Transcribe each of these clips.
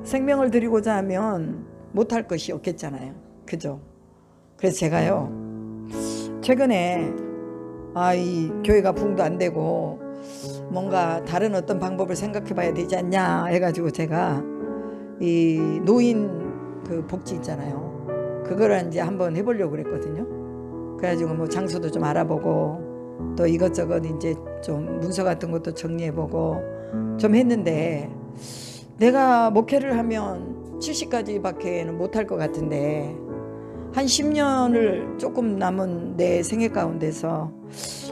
생명을 드리고자 하면 못할 것이 없겠잖아요. 그죠? 그래서 제가요, 최근에 이 교회가 부흥도 안 되고 뭔가 다른 어떤 방법을 생각해 봐야 되지 않냐 해가지고 제가 이 노인 그 복지 있잖아요. 그거를 이제 한번 해보려고 그랬거든요. 그래가지고 뭐 장소도 좀 알아보고 또 이것저것 이제 좀 문서 같은 것도 정리해보고 좀 했는데, 내가 목회를 하면 70까지밖에는 못할 것 같은데 한 10년을 조금 남은 내 생애 가운데서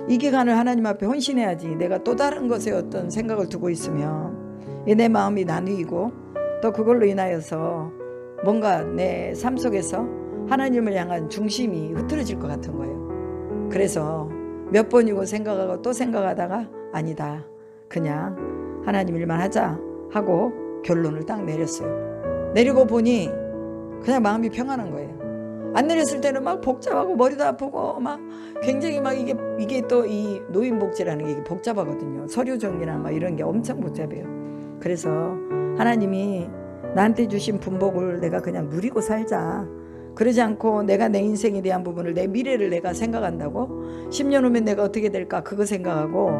이 기간을 하나님 앞에 헌신해야지. 내가 또 다른 것에 어떤 생각을 두고 있으면 내 마음이 나뉘고 또 그걸로 인하여서 뭔가 내 삶 속에서 하나님을 향한 중심이 흐트러질 것 같은 거예요. 그래서 몇 번이고 생각하고 또 생각하다가 아니다, 그냥 하나님 일만 하자 하고 결론을 딱 내렸어요. 내리고 보니 그냥 마음이 평안한 거예요. 안 내렸을 때는 막 복잡하고 머리도 아프고 막 굉장히 막 이게 또 이 노인복지라는 게 복잡하거든요. 서류 정리나 막 이런 게 엄청 복잡해요. 그래서 하나님이 나한테 주신 분복을 내가 그냥 누리고 살자. 그러지 않고 내가 내 인생에 대한 부분을, 내 미래를 내가 생각한다고 10년 후면 내가 어떻게 될까 그거 생각하고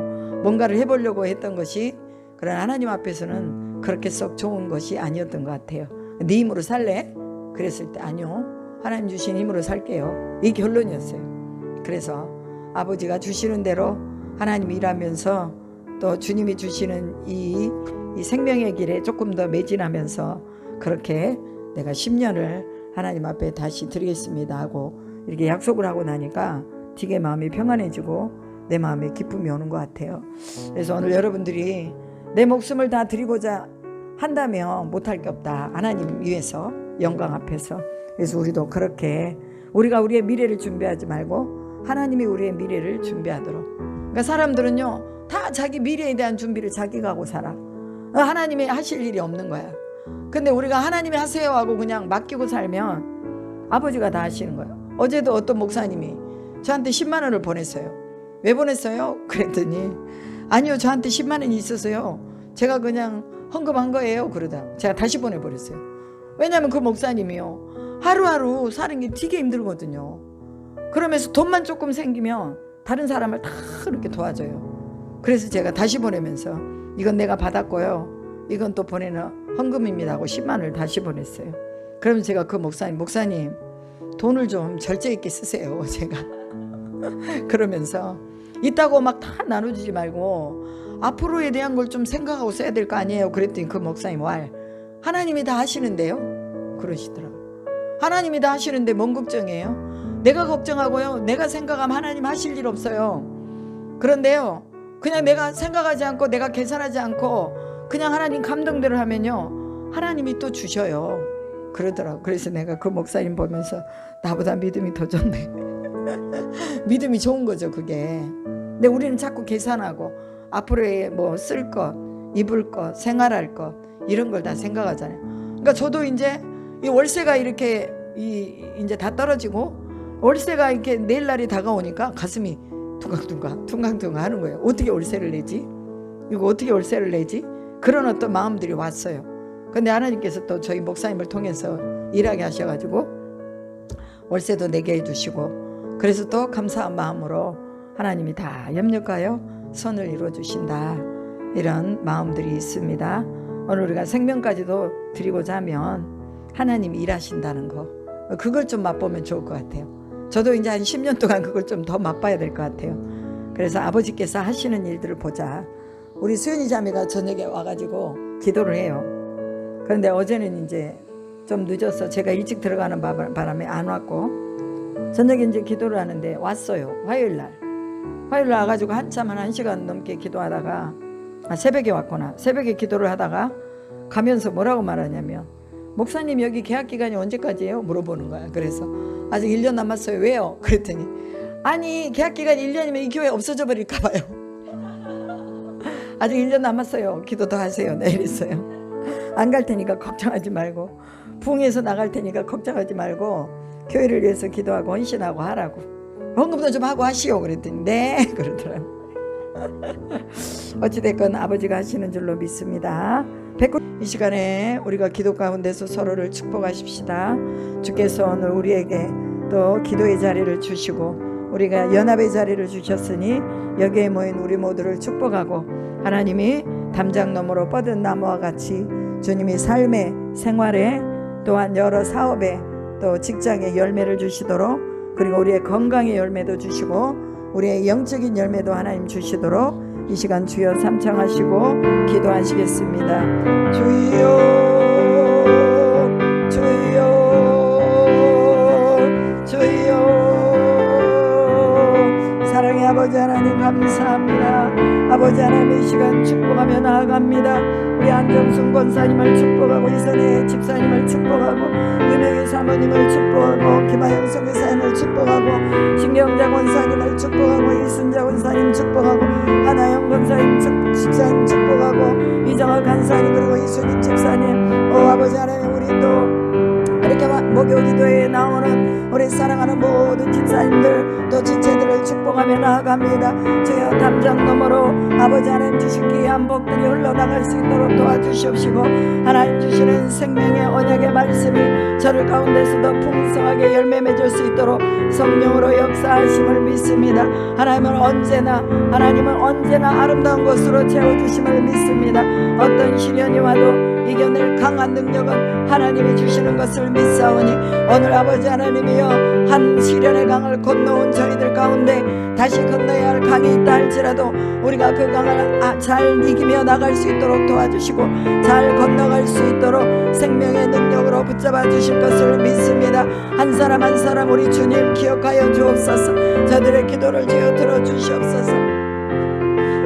뭔가를 해보려고 했던 것이, 그러나 하나님 앞에서는 그렇게 썩 좋은 것이 아니었던 것 같아요. 네 힘으로 살래? 그랬을 때 아니요, 하나님 주신 힘으로 살게요, 이 결론이었어요. 그래서 아버지가 주시는 대로 하나님 일하면서 또 주님이 주시는 이 생명의 길에 조금 더 매진하면서 그렇게 내가 10년을 하나님 앞에 다시 드리겠습니다 하고 이렇게 약속을 하고 나니까 되게 마음이 평안해지고 내 마음에 기쁨이 오는 것 같아요. 그래서 오늘 여러분들이 내 목숨을 다 드리고자 한다면 못할 게 없다, 하나님 위해서, 영광 앞에서. 그래서 우리도 그렇게 우리가 우리의 미래를 준비하지 말고 하나님이 우리의 미래를 준비하도록. 그러니까 사람들은요 다 자기 미래에 대한 준비를 자기가 하고 살아. 하나님이 하실 일이 없는 거야. 근데 우리가 하나님이 하세요 하고 그냥 맡기고 살면 아버지가 다 하시는 거예요. 어제도 어떤 목사님이 저한테 10만 원을 보냈어요. 왜 보냈어요? 그랬더니 아니요, 저한테 10만 원이 있어서요 제가 그냥 헌금한 거예요. 그러다 제가 다시 보내버렸어요. 왜냐하면 그 목사님이요 하루하루 사는 게 되게 힘들거든요. 그러면서 돈만 조금 생기면 다른 사람을 다 이렇게 도와줘요. 그래서 제가 다시 보내면서 이건 내가 받았고요, 이건 또 보내는 헌금입니다 하고 10만 원을 다시 보냈어요. 그러면 제가 그 목사님 돈을 좀 절제 있게 쓰세요 제가 그러면서 있다고 막 다 나눠주지 말고 앞으로에 대한 걸 좀 생각하고 써야 될 거 아니에요. 그랬더니 그 목사님 하나님이 다 하시는데요 그러시더라고요. 하나님이 다 하시는데 뭔 걱정이에요? 내가 걱정하고요, 내가 생각하면 하나님 하실 일 없어요. 그런데요 그냥 내가 생각하지 않고 내가 계산하지 않고 그냥 하나님 감동대로 하면요 하나님이 또 주셔요 그러더라고. 그래서 내가 그 목사님 보면서 나보다 믿음이 더 좋네 믿음이 좋은 거죠 그게. 근데 우리는 자꾸 계산하고 앞으로의 뭐 쓸 것, 입을 것, 생활할 것 이런 걸 다 생각하잖아요. 그러니까 저도 이제 이 월세가 이렇게 이제 다 떨어지고 월세가 이렇게 내일 날이 다가오니까 가슴이 둥강둥강 하는 거예요. 어떻게 월세를 내지? 이거 어떻게 월세를 내지? 그런 어떤 마음들이 왔어요. 근데 하나님께서 또 저희 목사님을 통해서 일하게 하셔가지고 월세도 내게 해주시고, 그래서 또 감사한 마음으로 하나님이 다 협력하여 선을 이루어주신다, 이런 마음들이 있습니다. 오늘 우리가 생명까지도 드리고자 하면 하나님이 일하신다는 거, 그걸 좀 맛보면 좋을 것 같아요. 저도 이제 한 10년 동안 그걸 좀 더 맛봐야 될 것 같아요. 그래서 아버지께서 하시는 일들을 보자. 우리 수연이 자매가 저녁에 와가지고 기도를 해요. 그런데 어제는 이제 좀 늦어서 제가 일찍 들어가는 바람에 안 왔고, 저녁에 이제 기도를 하는데 왔어요. 화요일날 와가지고 한참 한 1시간 넘게 기도하다가, 새벽에 왔구나. 새벽에 기도를 하다가 가면서 뭐라고 말하냐면, 목사님 여기 계약기간이 언제까지예요? 물어보는 거야. 그래서 아직 1년 남았어요. 왜요? 그랬더니 아니 계약기간이 1년이면 이 교회 없어져 버릴까 봐요. 아직 1년 남았어요. 기도 더 하세요. 네, 이랬어요. 안 갈 테니까 걱정하지 말고, 부흥해서 나갈 테니까 걱정하지 말고 교회를 위해서 기도하고 헌신하고 하라고, 헌금도 좀 하고 하시오. 그랬더니 네 그러더라고요. 어찌됐건 아버지가 하시는 줄로 믿습니다. 이 시간에 우리가 기도 가운데서 서로를 축복하십시다. 주께서 오늘 우리에게 또 기도의 자리를 주시고 우리가 연합의 자리를 주셨으니 여기에 모인 우리 모두를 축복하고 하나님이 담장 너머로 뻗은 나무와 같이 주님이 삶의 생활에 또한 여러 사업에 또 직장에 열매를 주시도록 그리고 우리의 건강의 열매도 주시고 우리의 영적인 열매도 하나님 주시도록 이 시간 주여 삼창하시고 기도하시겠습니다. 주여 주여 주여 사랑의 아버지 하나님 감사합니다. 아버지 하나님 이 시간 축복하며 나아갑니다. 우리 안정순 권사님을 축복하고 이선희 집사님을 축복하고 은혜의 사모님을 축복하고 김하영 선교사님을 축복하고 신경자 권사님을 축복하고 이순자 권사님 축복하고 하나영 권사님 집사님 축복하고 이정학 간사님 그리고 이순임 집사님 아버지 하나님 우리 또 이렇게 목요 기도에 나오는 우리 사랑하는 모든 집사님들 또 지체들을 축복하며 나아갑니다. 주여 담장 너머로 아버지 하나님 주신 귀한 복들이 흘러나갈 수 있도록 도와주시옵시고 하나님 주시는 생명의 언약의 말씀이 저를 가운데서도 풍성하게 열매 맺을 수 있도록 성령으로 역사하심을 믿습니다. 하나님은 언제나 아름다운 것으로 채워주심을 믿습니다. 어떤 시련이 와도 이겨낼 강한 능력은 하나님이 주시는 것을 믿사오니 오늘 아버지 하나님이여 한 시련의 강을 건너온 저희들 가운데 다시 건너야 할 강이 있다 할지라도 우리가 그 강을 잘 이기며 나갈 수 있도록 도와주시고 잘 건너갈 수 있도록 생명의 능력으로 붙잡아 주실 것을 믿습니다. 한 사람 한 사람 우리 주님 기억하여 주옵소서. 저들의 기도를 주여 들어주시옵소서.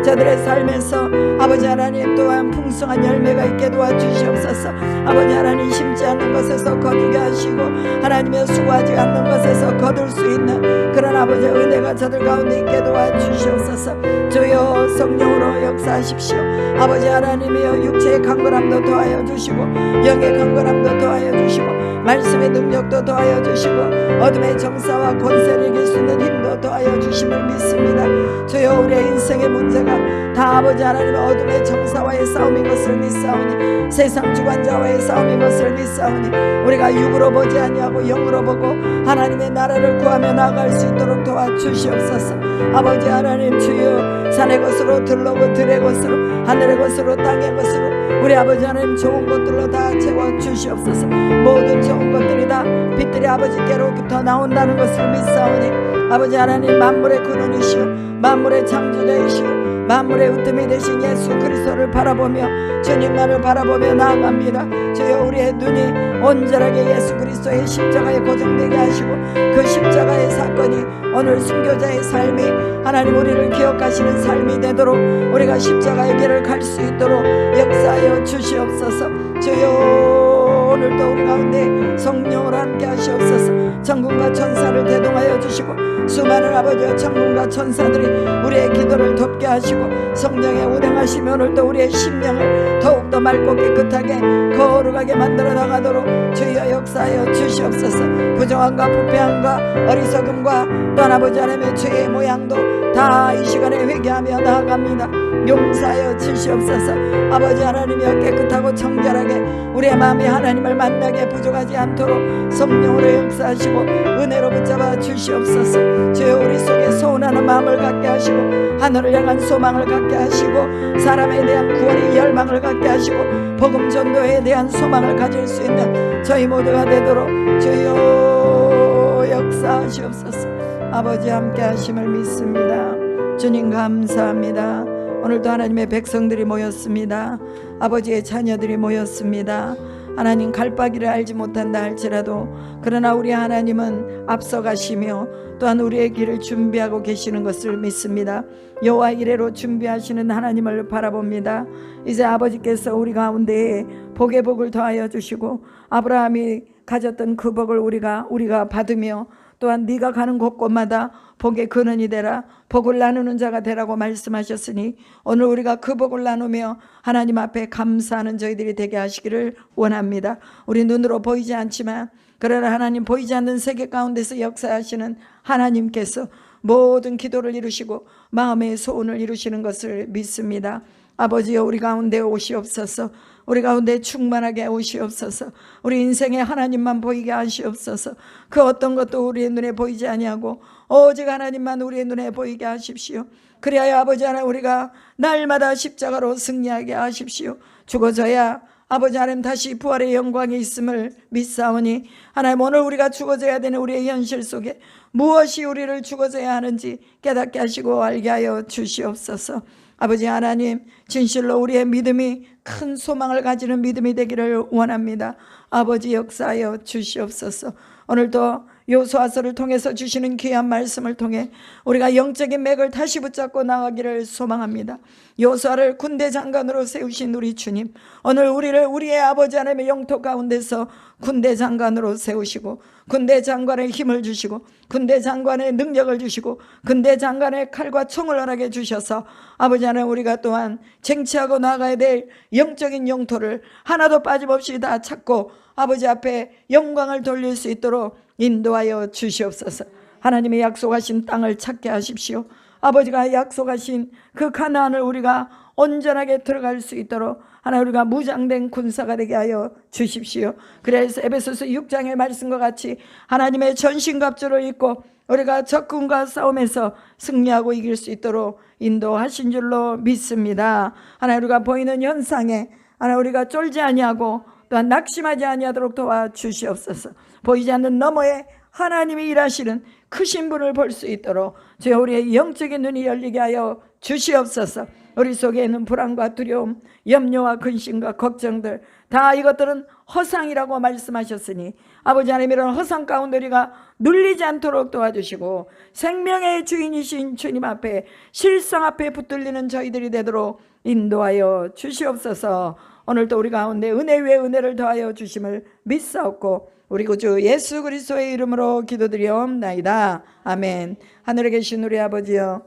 저들의 삶에서 아버지 하나님 또한 풍성한 열매가 있게 도와주시옵소서. 아버지 하나님 심지 않는 것에서 거두게 하시고 하나님의 수고하지 않는 것에서 거둘 수 있는 그런 아버지의 은혜가 저들 가운데 있게 도와주시옵소서. 주여 성령으로 역사하십시오. 아버지 하나님이여 육체의 강건함도 더하여 주시고 영의 강건함도 더하여 주시고 말씀의 능력도 더하여 주시고 어둠의 정사와 권세를 이길 수 있는 힘도 더하여 주심을 믿습니다. 주여 우리의 인생의 문제가 다 아버지 하나님의 어둠의 정사와의 싸움인 것을 믿사오니 세상 주관자와의 싸움인 것을 믿사오니 우리가 육으로 보지 아니하고 영으로 보고 하나님의 나라를 구하며 나아갈 수 있도록 도와주시옵소서. 아버지 하나님 주여 산의 것으로 들러고 들의 것으로 하늘의 것으로 땅의 것으로 우리 아버지 하나님 좋은 것들로 다 채워주시옵소서. 모든 좋은 것들이 다 빛들이 아버지께로부터 나온다는 것을 믿사오니 아버지 하나님 만물의 근원이시오 만물의 창조자이시오 만물의 으뜸이 되신 예수 그리스도를 바라보며 주님만을 바라보며 나아갑니다. 주여 우리의 눈이 온전하게 예수 그리스도의 십자가에 고정되게 하시고 그 십자가의 사건이 오늘 순교자의 삶이 하나님 우리를 기억하시는 삶이 되도록 우리가 십자가의 길을 갈 수 있도록 역사하여 주시옵소서. 주여 오늘도 우리 가운데 성령으로 함께 하시옵소서. 천군과 천사를 대동하여 주시고 수많은 아버지와 천군과 천사들이 우리의 기도를 돕게 하시고 성령의 운행하시며 오늘도 우리의 심령을 더욱더 맑고 깨끗하게 거룩하게 만들어 나가도록 주여 역사하여 주시옵소서. 부정함과 부패함과 어리석음과 또한 아버지 하나님의 죄의 모양도 다 이 시간에 회개하며 나아갑니다. 용서하여 주시옵소서. 아버지 하나님이여 깨끗하고 청결하게 우리의 마음이 하나님을 만나게 부족하지 않도록 성령으로 역사하시고 은혜로 붙잡아 주시옵소서. 주여 우리 속에 소원하는 마음을 갖게 하시고 하늘을 향한 소망을 갖게 하시고 사람에 대한 구원의 열망을 갖게 하시고 복음 전도에 대한 소망을 가질 수 있는 저희 모두가 되도록 주여 역사하시옵소서. 아버지 함께 하심을 믿습니다. 주님 감사합니다. 오늘도 하나님의 백성들이 모였습니다. 아버지의 자녀들이 모였습니다. 하나님 갈바기를 알지 못한다 할지라도 그러나 우리 하나님은 앞서가시며 또한 우리의 길을 준비하고 계시는 것을 믿습니다. 여호와 이레로 준비하시는 하나님을 바라봅니다. 이제 아버지께서 우리 가운데에 복의 복을 더하여 주시고 아브라함이 가졌던 그 복을 우리가 받으며 또한 네가 가는 곳곳마다 복의 근원이 되라 복을 나누는 자가 되라고 말씀하셨으니 오늘 우리가 그 복을 나누며 하나님 앞에 감사하는 저희들이 되게 하시기를 원합니다. 우리 눈으로 보이지 않지만 그러나 하나님 보이지 않는 세계 가운데서 역사하시는 하나님께서 모든 기도를 이루시고 마음의 소원을 이루시는 것을 믿습니다. 아버지여, 우리 가운데 오시옵소서. 우리 가운데 충만하게 오시옵소서. 우리 인생에 하나님만 보이게 하시옵소서. 그 어떤 것도 우리의 눈에 보이지 아니하고 오직 하나님만 우리의 눈에 보이게 하십시오. 그리하여 아버지 하나님, 우리가 날마다 십자가로 승리하게 하십시오. 죽어져야 아버지 하나님 다시 부활의 영광이 있음을 믿사오니, 하나님, 오늘 우리가 죽어져야 되는 우리의 현실 속에 무엇이 우리를 죽어져야 하는지 깨닫게 하시고 알게 하여 주시옵소서. 아버지 하나님, 진실로 우리의 믿음이 큰 소망을 가지는 믿음이 되기를 원합니다. 아버지, 역사하여 주시옵소서. 오늘도 여호수아서를 통해서 주시는 귀한 말씀을 통해 우리가 영적인 맥을 다시 붙잡고 나가기를 소망합니다. 여호수아를 군대 장관으로 세우신 우리 주님, 오늘 우리를 우리의 아버지 하나님의 영토 가운데서 군대 장관으로 세우시고, 군대 장관의 힘을 주시고, 군대 장관의 능력을 주시고, 군대 장관의 칼과 총을 허락해 주셔서 아버지 하나님, 우리가 또한 쟁취하고 나가야 될 영적인 영토를 하나도 빠짐없이 다 찾고 아버지 앞에 영광을 돌릴 수 있도록 인도하여 주시옵소서. 하나님의 약속하신 땅을 찾게 하십시오. 아버지가 약속하신 그 가나안을 우리가 온전하게 들어갈 수 있도록 하나님, 우리가 무장된 군사가 되게 하여 주십시오. 그래서 에베소서 6장의 말씀과 같이 하나님의 전신갑주를 입고 우리가 적군과 싸움에서 승리하고 이길 수 있도록 인도하신 줄로 믿습니다. 하나님, 우리가 보이는 현상에 하나님, 우리가 쫄지 아니하고 또한 낙심하지 아니하도록 도와주시옵소서. 보이지 않는 너머에 하나님이 일하시는 크신 분을 볼 수 있도록 주여, 우리의 영적인 눈이 열리게 하여 주시옵소서. 우리 속에 있는 불안과 두려움, 염려와 근심과 걱정들, 다 이것들은 허상이라고 말씀하셨으니 아버지 하나님, 이런 허상 가운데 우리가 눌리지 않도록 도와주시고 생명의 주인이신 주님 앞에, 실상 앞에 붙들리는 저희들이 되도록 인도하여 주시옵소서. 오늘도 우리 가운데 은혜 위에 은혜를 더하여 주심을 믿사옵고 우리 구주 예수 그리스도의 이름으로 기도드리옵나이다. 아멘. 하늘에 계신 우리 아버지여,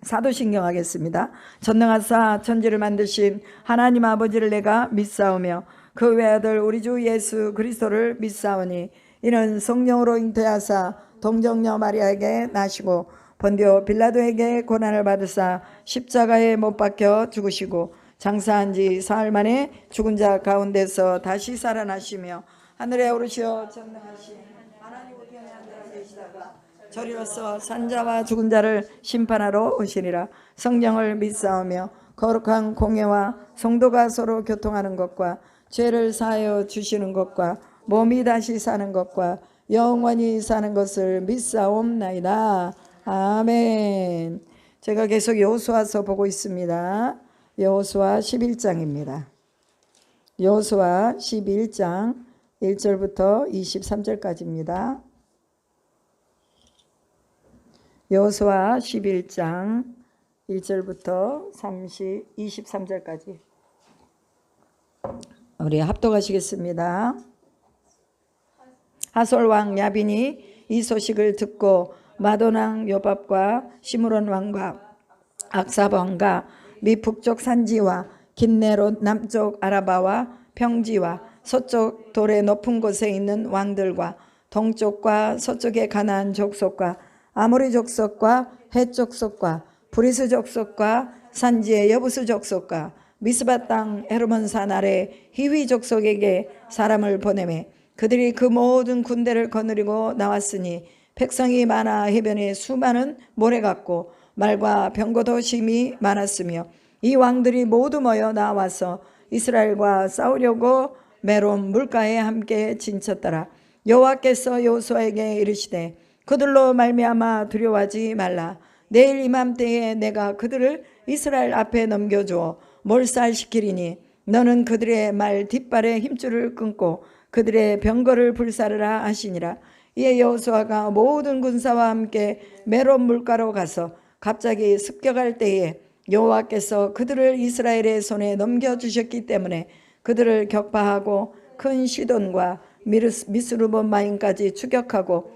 사도신경 하겠습니다. 전능하사 천지를 만드신 하나님 아버지를 내가 믿사오며 그 외아들 우리 주 예수 그리스도를 믿사오니, 이는 성령으로 잉태하사 동정녀 마리아에게 나시고 본디오 빌라도에게 고난을 받으사 십자가에 못 박혀 죽으시고 장사한 지 사흘 만에 죽은 자 가운데서 다시 살아나시며 하늘에 오르시어 전능하신 하나님 우편에 앉아 계시다가 저리로서 산자와 죽은 자를 심판하러 오시니라. 성령을 믿사오며 거룩한 공예와 성도가 서로 교통하는 것과 죄를 사하여 주시는 것과 몸이 다시 사는 것과 영원히 사는 것을 믿사옵나이다. 아멘. 제가 계속 여호수아서 보고 있습니다. 여호수아 11장입니다. 여호수아 11장 1절부터 23절까지입니다. 여호수아 11장 1절부터 23절까지 우리 합독하시겠습니다. 하솔 왕 야빈이 이 소식을 듣고 마돈 왕 요밥과 시므론 왕과 악삽 왕과 미 북쪽 산지와 긴네롯 남쪽 아라바와 평지와 서쪽 돌의 높은 곳에 있는 왕들과 동쪽과 서쪽의 가나안 족속과 아모리 족속과 헷 족속과 브리스 족속과 산지의 여부스 족속과 미스바 땅 헤르몬 산 아래 히위 족속에게 사람을 보내매 그들이 그 모든 군대를 거느리고 나왔으니 백성이 많아 해변에 수많은 모래 같고 말과 병거도 심히 많았으며 이 왕들이 모두 모여 나와서 이스라엘과 싸우려고 메론 물가에 함께 진쳤더라. 여호와께서 여호수아에게 이르시되 그들로 말미암아 두려워하지 말라. 내일 이맘때에 내가 그들을 이스라엘 앞에 넘겨주어 몰살시키리니 너는 그들의 말 뒷발에 힘줄을 끊고 그들의 병거를 불사르라 하시니라. 이에 여호수아가 모든 군사와 함께 메론 물가로 가서 갑자기 습격할 때에 여호와께서 그들을 이스라엘의 손에 넘겨주셨기 때문에 그들을 격파하고 큰 시돈과 미스루본마임까지 추격하고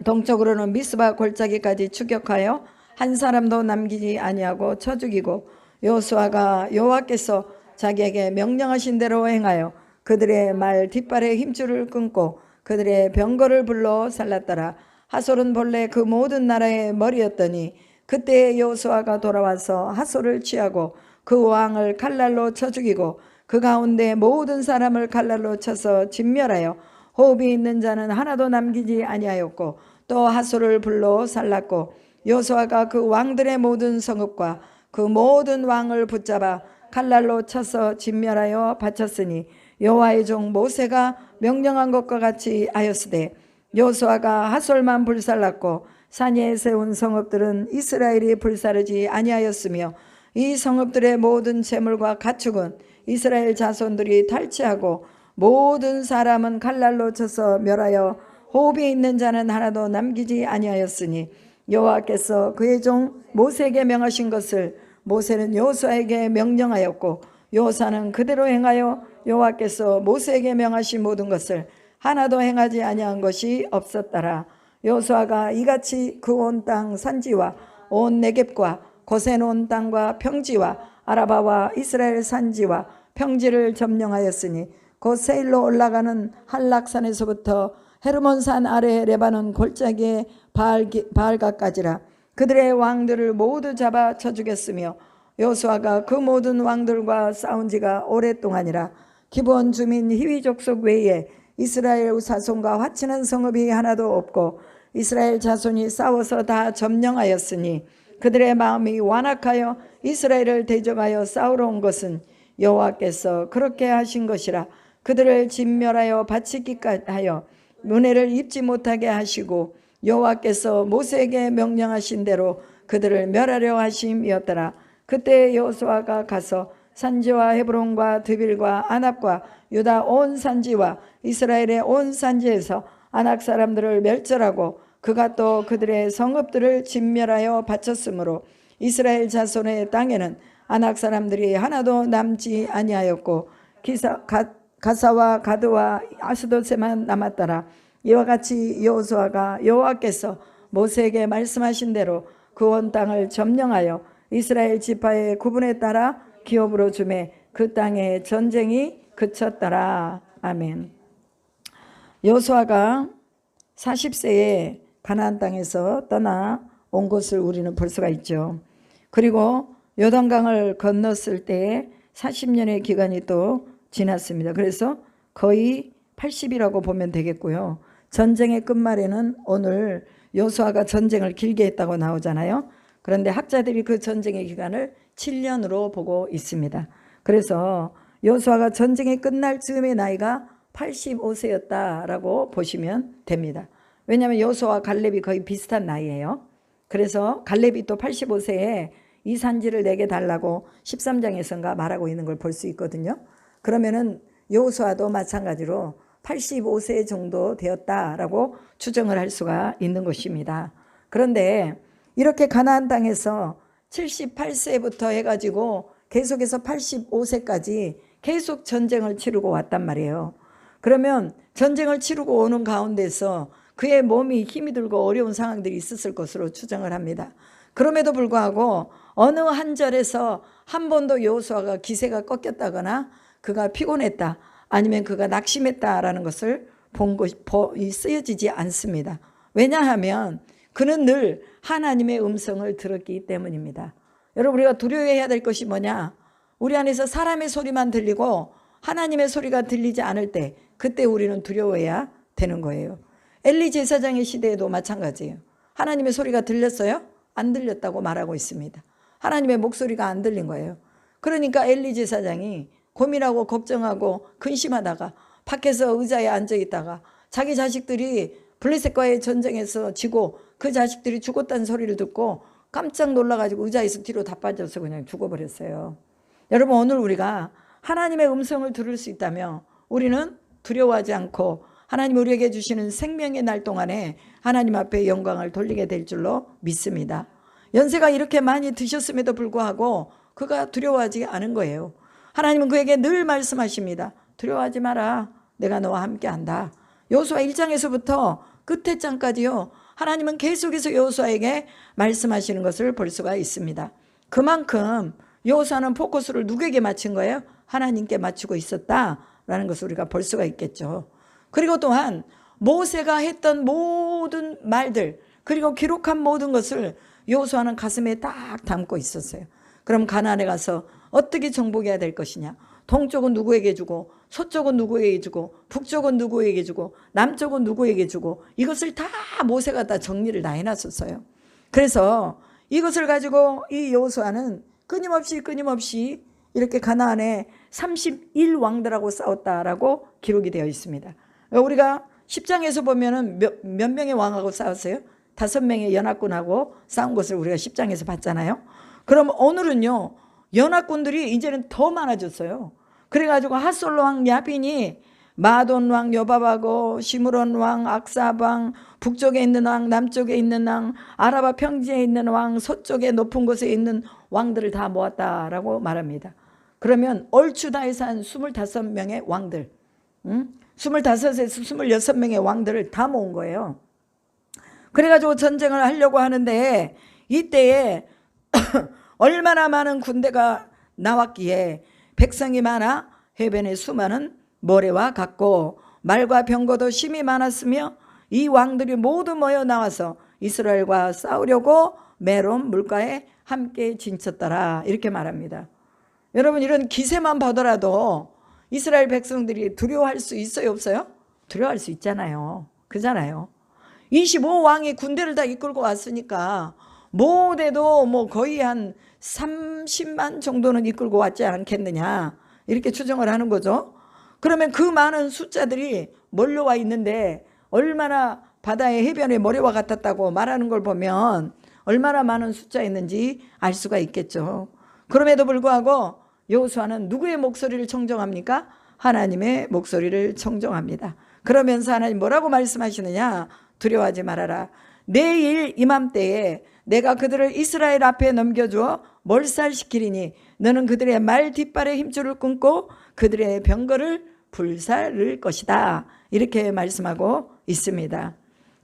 동쪽으로는 미스바 골짜기까지 추격하여 한 사람도 남기지 아니하고 쳐 죽이고 여호수아가 여호와께서 자기에게 명령하신 대로 행하여 그들의 말 뒷발에 힘줄을 끊고 그들의 병거를 불러 살랐더라. 하솔은 본래 그 모든 나라의 머리였더니 그때 여호수아가 돌아와서 하솔을 취하고 그 왕을 칼날로 쳐 죽이고 그 가운데 모든 사람을 칼날로 쳐서 진멸하여 호흡이 있는 자는 하나도 남기지 아니하였고 또 하소를 불로 살랐고 여호수아가 그 왕들의 모든 성읍과 그 모든 왕을 붙잡아 칼날로 쳐서 진멸하여 바쳤으니 여호와의 종 모세가 명령한 것과 같이 하였으되 여호수아가 하솔만 불살랐고 산위에 세운 성읍들은 이스라엘이 불사르지 아니하였으며 이 성읍들의 모든 재물과 가축은 이스라엘 자손들이 탈취하고 모든 사람은 칼날로 쳐서 멸하여 호흡이 있는 자는 하나도 남기지 아니하였으니 여호와께서 그의 종 모세에게 명하신 것을 모세는 여호수아에게 명령하였고 여호수아는 그대로 행하여 여호와께서 모세에게 명하신 모든 것을 하나도 행하지 아니한 것이 없었더라. 여호수아가 이같이 그 온 땅 산지와 온 네겝과 고센 온 땅과 평지와 아라바와 이스라엘 산지와 평지를 점령하였으니 곧 세일로 올라가는 한락산에서부터 헤르몬산 아래 레바논 골짜기의 바알가까지라. 그들의 왕들을 모두 잡아 쳐 죽였으며 여호수아가 그 모든 왕들과 싸운 지가 오랫동안이라. 기브온 주민 히위 족속 외에 이스라엘 자손과 화친한 성읍이 하나도 없고 이스라엘 자손이 싸워서 다 점령하였으니 그들의 마음이 완악하여 이스라엘을 대적하여 싸우러 온 것은 여호와께서 그렇게 하신 것이라. 그들을 진멸하여 바치기까지 하여 은혜를 입지 못하게 하시고 여호와께서 모세에게 명령하신 대로 그들을 멸하려 하심이었더라. 그때 여호수아가 가서 산지와 헤브론과 드빌과 아납과 유다 온 산지와 이스라엘의 온 산지에서 아낙 사람들을 멸절하고 그가 또 그들의 성읍들을 진멸하여 바쳤으므로 이스라엘 자손의 땅에는 아낙 사람들이 하나도 남지 아니하였고 가사와 가드와 아스돗에만 남았더라. 이와 같이 여호수아가 여호와께서 모세에게 말씀하신 대로 그 온 땅을 점령하여 이스라엘 지파의 구분에 따라 기업으로 주매 그 땅에 전쟁이 그쳤더라. 아멘. 여호수아가 40세에 가나안 땅에서 떠나 온 것을 우리는 볼 수가 있죠. 그리고 요단강을 건넜을 때에 40년의 기간이 또 지났습니다. 그래서 거의 80이라고 보면 되겠고요. 전쟁의 끝말에는 오늘 여호수아가 전쟁을 길게 했다고 나오잖아요. 그런데 학자들이 그 전쟁의 기간을 7년으로 보고 있습니다. 그래서 여호수아가 전쟁이 끝날 즈음의 나이가 85세였다라고 보시면 됩니다. 왜냐하면 여호수아와 갈렙이 거의 비슷한 나이예요. 그래서 갈렙이 또 85세에 이 산지를 내게 달라고 13장에선가 말하고 있는 걸 볼 수 있거든요. 그러면은 여호수아도 마찬가지로 85세 정도 되었다라고 추정을 할 수가 있는 것입니다. 그런데 이렇게 가나안 땅에서 78세부터 해가지고 계속해서 85세까지 계속 전쟁을 치르고 왔단 말이에요. 그러면 전쟁을 치르고 오는 가운데서 그의 몸이 힘이 들고 어려운 상황들이 있었을 것으로 추정을 합니다. 그럼에도 불구하고 어느 한 절에서 한 번도 여호수아가 기세가 꺾였다거나 그가 피곤했다 아니면 그가 낙심했다라는 것을 본 것이 쓰여지지 않습니다. 왜냐하면 그는 늘 하나님의 음성을 들었기 때문입니다. 여러분, 우리가 두려워해야 될 것이 뭐냐? 우리 안에서 사람의 소리만 들리고 하나님의 소리가 들리지 않을 때 그때 우리는 두려워해야 되는 거예요. 엘리 제사장의 시대에도 마찬가지예요. 하나님의 소리가 들렸어요? 안 들렸다고 말하고 있습니다. 하나님의 목소리가 안 들린 거예요. 그러니까 엘리 제사장이 고민하고 걱정하고 근심하다가 밖에서 의자에 앉아 있다가 자기 자식들이 블레셋과의 전쟁에서 지고 그 자식들이 죽었다는 소리를 듣고 깜짝 놀라가지고 의자에서 뒤로 다 빠져서 그냥 죽어버렸어요. 여러분, 오늘 우리가 하나님의 음성을 들을 수 있다면 우리는 두려워하지 않고 하나님 우리에게 주시는 생명의 날 동안에 하나님 앞에 영광을 돌리게 될 줄로 믿습니다. 연세가 이렇게 많이 드셨음에도 불구하고 그가 두려워하지 않은 거예요. 하나님은 그에게 늘 말씀하십니다. 두려워하지 마라. 내가 너와 함께한다. 여호수아 1장에서부터 끝에 장까지요. 하나님은 계속해서 여호수아에게 말씀하시는 것을 볼 수가 있습니다. 그만큼 여호수아는 포커스를 누구에게 맞춘 거예요? 하나님께 맞추고 있었다라는 것을 우리가 볼 수가 있겠죠. 그리고 또한 모세가 했던 모든 말들 그리고 기록한 모든 것을 여호수아는 가슴에 딱 담고 있었어요. 그럼 가나안에 가서 어떻게 정복해야 될 것이냐. 동쪽은 누구에게 주고 서쪽은 누구에게 주고 북쪽은 누구에게 주고 남쪽은 누구에게 주고 이것을 다 모세가 다 정리를 다 해놨었어요. 그래서 이것을 가지고 이 여호수아는 끊임없이 이렇게 가나안에 31왕들하고 싸웠다라고 기록이 되어 있습니다. 우리가 10장에서 보면은 몇 명의 왕하고 싸웠어요? 5명의 연합군하고 싸운 것을 우리가 10장에서 봤잖아요. 그럼 오늘은요, 연합군들이 이제는 더 많아졌어요. 그래가지고 핫솔 왕 야빈이 마돈 왕 여밥하고 시므론 왕 악삽 왕, 북쪽에 있는 왕, 남쪽에 있는 왕, 아라바 평지에 있는 왕, 서쪽에 높은 곳에 있는 왕들을 다 모았다라고 말합니다. 그러면 얼추 다 해서 한 25명의 왕들, 25에서 26명의 왕들을 다 모은 거예요. 그래가지고 전쟁을 하려고 하는데 이때에 얼마나 많은 군대가 나왔기에 백성이 많아 해변에 수많은 모래와 같고 말과 병거도 심히 많았으며 이 왕들이 모두 모여 나와서 이스라엘과 싸우려고 메론 물가에 함께 진쳤더라 이렇게 말합니다. 여러분 이런 기세만 보더라도 이스라엘 백성들이 두려워할 수 있어요 없어요? 두려워할 수 있잖아요. 그잖아요. 25왕이 군대를 다 이끌고 왔으니까 모대도 뭐 거의 한 30만 정도는 이끌고 왔지 않겠느냐 이렇게 추정을 하는 거죠. 그러면 그 많은 숫자들이 몰려와 있는데 얼마나 바다의 해변에 모래와 같았다고 말하는 걸 보면 얼마나 많은 숫자였는지 알 수가 있겠죠. 그럼에도 불구하고 여호수아는 누구의 목소리를 청정합니까? 하나님의 목소리를 청정합니다. 그러면서 하나님 뭐라고 말씀하시느냐? 두려워하지 말아라. 내일 이맘때에 내가 그들을 이스라엘 앞에 넘겨주어 몰살시키리니 너는 그들의 말 뒷발에 힘줄을 끊고 그들의 병거를 불살를 것이다. 이렇게 말씀하고 있습니다.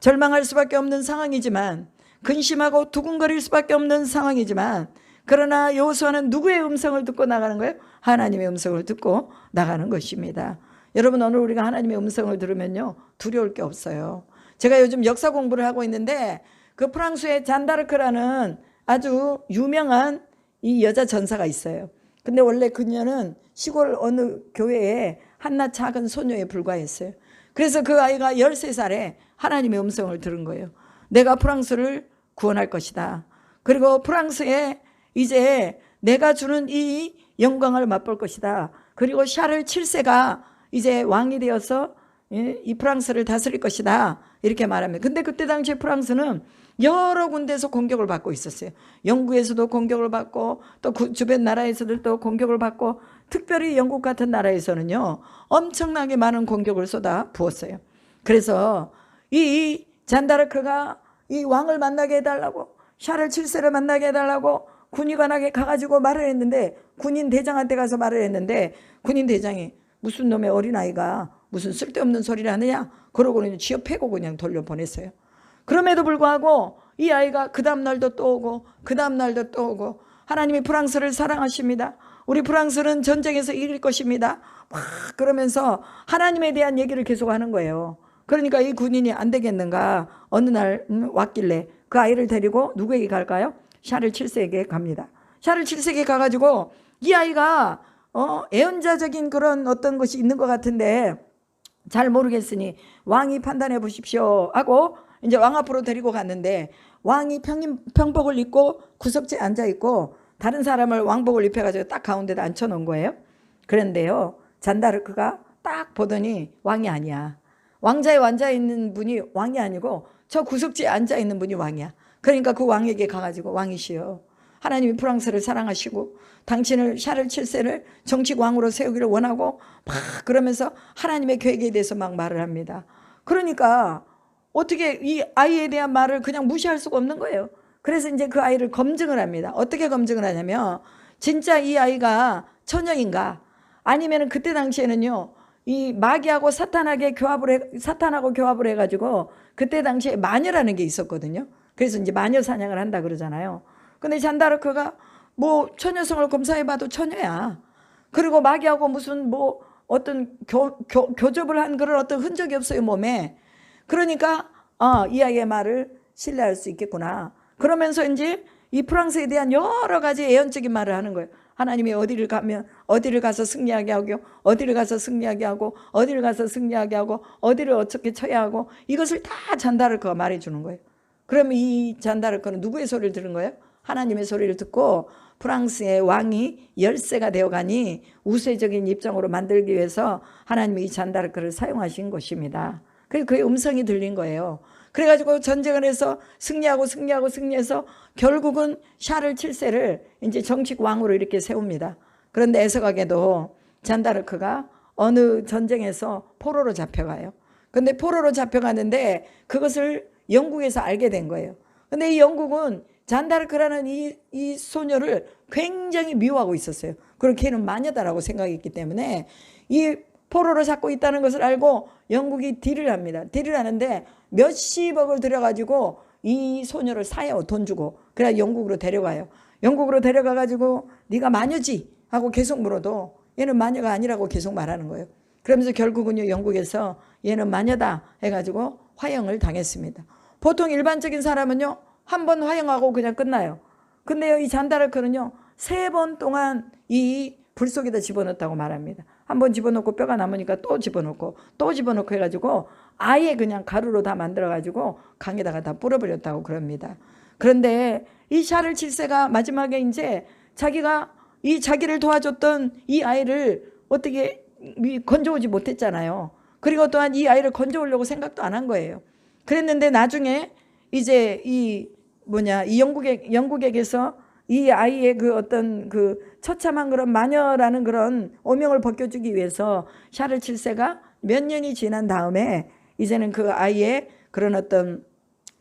절망할 수밖에 없는 상황이지만 근심하고 두근거릴 수밖에 없는 상황이지만 그러나 여호수아는 누구의 음성을 듣고 나가는 거예요? 하나님의 음성을 듣고 나가는 것입니다. 여러분 오늘 우리가 하나님의 음성을 들으면요 두려울 게 없어요. 제가 요즘 역사 공부를 하고 있는데 그 프랑스의 잔다르크라는 아주 유명한 이 여자 전사가 있어요. 근데 원래 그녀는 시골 어느 교회에 한낱 작은 소녀에 불과했어요. 그래서 그 아이가 13살에 하나님의 음성을 들은 거예요. 내가 프랑스를 구원할 것이다. 그리고 프랑스에 이제 내가 주는 이 영광을 맛볼 것이다. 그리고 샤를 7세가 이제 왕이 되어서 이 프랑스를 다스릴 것이다. 이렇게 말합니다. 근데 그때 당시에 프랑스는 여러 군데에서 공격을 받고 있었어요. 영국에서도 공격을 받고 또 그 주변 나라에서도 또 공격을 받고 특별히 영국 같은 나라에서는요 엄청나게 많은 공격을 쏟아 부었어요. 그래서 이 잔다르크가 이 왕을 만나게 해달라고 샤를 7세를 만나게 해달라고 군의관에게 가가지고 말을 했는데 군인 대장한테 가서 말을 했는데 군인 대장이 무슨 놈의 어린아이가 무슨 쓸데없는 소리를 하느냐 그러고는 쥐어 패고 그냥 돌려보냈어요. 그럼에도 불구하고 이 아이가 그 다음 날도 또 오고 그 다음 날도 또 오고 하나님이 프랑스를 사랑하십니다. 우리 프랑스는 전쟁에서 이길 것입니다. 막 그러면서 하나님에 대한 얘기를 계속 하는 거예요. 그러니까 이 군인이 안 되겠는가 어느 날 왔길래 그 아이를 데리고 누구에게 갈까요? 샤를 7세에게 갑니다. 샤를 7세에게 가가지고 이 아이가 애연자적인 그런 어떤 것이 있는 것 같은데 잘 모르겠으니 왕이 판단해 보십시오 하고 이제 왕 앞으로 데리고 갔는데 왕이 평복을 입고 구석지에 앉아있고 다른 사람을 왕복을 입혀가지고 딱 가운데다 앉혀놓은 거예요. 그런데요 잔다르크가 딱 보더니 왕이 아니야. 왕자에 앉아있는 분이 왕이 아니고 저 구석지에 앉아있는 분이 왕이야. 그러니까 그 왕에게 가가지고 왕이시여 하나님이 프랑스를 사랑하시고 당신을 샤를 7세를 정식 왕으로 세우기를 원하고 막 그러면서 하나님의 계획에 대해서 막 말을 합니다. 그러니까 어떻게 이 아이에 대한 말을 그냥 무시할 수가 없는 거예요. 그래서 이제 그 아이를 검증을 합니다. 어떻게 검증을 하냐면 진짜 이 아이가 처녀인가 아니면 그때 당시에는요 이 마귀하고 사탄하고 교합을 해가지고 그때 당시에 마녀라는 게 있었거든요. 그래서 이제 마녀 사냥을 한다 그러잖아요. 근데 잔다르크가 뭐 처녀성을 검사해봐도 처녀야. 그리고 마귀하고 무슨 뭐 어떤 교접을 한 그런 어떤 흔적이 없어요 몸에. 그러니까 이 아이의 말을 신뢰할 수 있겠구나. 그러면서 이제 이 프랑스에 대한 여러 가지 애연적인 말을 하는 거예요. 하나님이 어디를 가면 어디를 가서 승리하게 하고, 어디를 가서 승리하게 하고, 어디를 가서 승리하게 하고, 어디를 어떻게 쳐야 하고, 이것을 다 잔다르크가 말해주는 거예요. 그러면 이 잔다르크는 누구의 소리를 들은 거예요? 하나님의 소리를 듣고 프랑스의 왕이 열세가 되어가니 우세적인 입장으로 만들기 위해서 하나님이 이 잔다르크를 사용하신 것입니다. 그래서 그의 음성이 들린 거예요. 그래가지고 전쟁을 해서 승리해서 결국은 샤를 7세를 이제 정식 왕으로 이렇게 세웁니다. 그런데 애석하게도 잔다르크가 어느 전쟁에서 포로로 잡혀가요. 근데 포로로 잡혀가는데 그것을 영국에서 알게 된 거예요. 근데 이 영국은 잔다르크라는 이 소녀를 굉장히 미워하고 있었어요. 그리고 걔는 마녀다라고 생각했기 때문에 이 포로로 잡고 있다는 것을 알고 영국이 딜을 합니다. 딜을 하는데 몇십억을 들여가지고 이 소녀를 사요. 돈 주고. 그래야 영국으로 데려가요. 영국으로 데려가가지고 네가 마녀지 하고 계속 물어도 얘는 마녀가 아니라고 계속 말하는 거예요. 그러면서 결국은요 영국에서 얘는 마녀다 해가지고 화형을 당했습니다. 보통 일반적인 사람은요 한 번 화형하고 그냥 끝나요. 근데요 이 잔다르크는요 3번 동안 이 불 속에다 집어넣었다고 말합니다. 한 번 집어넣고 뼈가 남으니까 또 집어넣고 또 집어넣고 해가지고 아예 그냥 가루로 다 만들어가지고 강에다가 다 뿌려버렸다고 그럽니다. 그런데 이 샤를 7세가 마지막에 이제 자기를 도와줬던 이 아이를 어떻게 건져오지 못했잖아요. 그리고 또한 이 아이를 건져오려고 생각도 안 한 거예요. 그랬는데 나중에 이제 이 영국에게서 이 아이의 그 어떤 그 처참한 그런 마녀라는 그런 오명을 벗겨주기 위해서 샤를 7세가 몇 년이 지난 다음에 이제는 그 아이의 그런 어떤